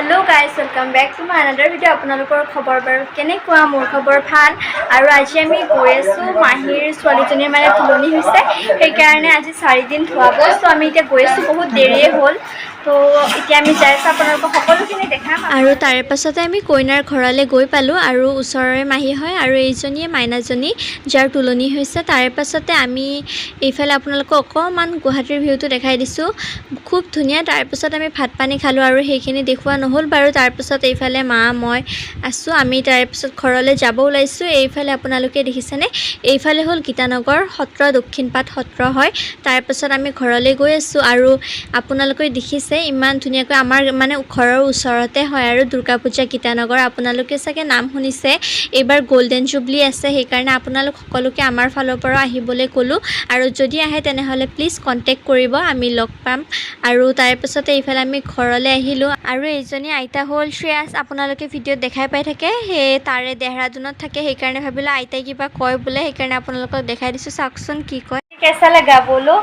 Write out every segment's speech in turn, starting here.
hello guys welcome back to my another video আপোনালোকৰ খবৰ বাৰু কেনেকুৱা মোৰ খবৰ ভাল আৰু আজি আমি গৈ আছো মাহিৰ ছোৱালীজনীৰ মানে তুলনি হৈছে সেইকাৰণে আজি 4 দিন ধুৱাব সো আমি এতিয়া গৈ আছো বহুত দেৰিয়ে হ'ল তো এতিয়া আমি যাই আছো আপোনালোকক সকলোখিনি দেখাম আৰু তাৰে পাছতে আমি কইনাৰ ঘৰলৈ গৈ পালো আৰু ওচৰৰে মাহি হয় আৰু এইজনীয়ে মাইনাজনী যাৰ তুলনি হৈছে তাৰে পাছতে আমি এইফালে আপোনালোকক অকমান গুৱাহাটীৰ ভিউটো দেখাই দিছো খুব ধুনিয়া তাৰে পাছত আমি ভাত পানী খালো আৰু সেইখিনি দেখুৱা নহল বাৰু তাৰ পাছত এইফালে মা মই আছো আমি তাৰ পাছত ঘৰলৈ যাব ওলাইছো এইফালে আপোনালোকে দেখিছেনে এইফালে হল গীতানগৰ সত্ৰ দক্ষিণপাট সত্ৰ হয় তাৰ পাছত আমি ঘৰলৈ গৈ আছো আৰু আপোনালোকে দেখিছে ইমান ধুনিয়াকৈ আমাৰ মানে ঘৰৰ ওচৰতে হয় আৰু দুৰ্গা পূজা গীতানগৰ আপোনালোকে চাগে নাম শুনিছে এবাৰ গোল্ডেন জুবলি আছে সেইকাৰণে আপোনালোক সকলোকে আমাৰ ফালৰ পৰা আহিবলৈ কলো আৰু যদি আহে তেনেহলে প্লিজ কন্টাক্ট কৰিব আমি লগ পাম আৰু তাৰ পাছতে এইফালে আমি ঘৰলৈ আহিলো আৰু এইজনী আইতা হল শ্ৰেয়াস আপোনালোকে ভিডিঅ'ত দেখাই পাই থাকে হে তাৰে দেহৰাদুনত থাকে সেইকাৰণে ভাবিলো আইতাই কিবা কয় বোলে সেইকাৰণে আপোনালোকক দেখাই দিছো চাওকচোন কি কয় কেসা লাগা बोलो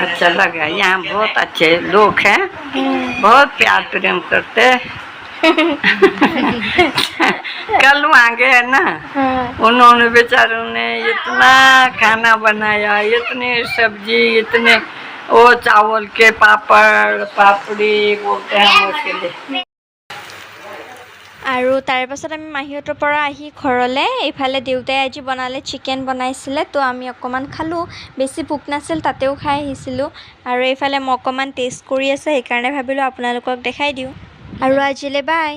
अच्छा लगा यहाँ बहुत अच्छे लोग हैं बहुत प्यार प्रेम करते कल वहाँ गए ना उन्होंने बेचारों ने इतना खाना बनाया इतने सब्जी इतने वो चावल के पापड़ पापड़ी बोलते हैं उसके लिए আৰু তাৰ পাছত আমি মাহিহঁতৰ পৰা আহি ঘৰলৈ এইফালে দেউতাই আজি বনালে চিকেন বনাইছিলে তো আমি অকমান খালো বেছি ভোক নাছিল তাতেও খাই আহিছিলো আৰু এইফালে মই অকমান টেষ্ট কৰি আছে সেইকাৰণে ভাবিলো আপোনালোকক দেখাই দিওঁ আৰু আজিলে বাই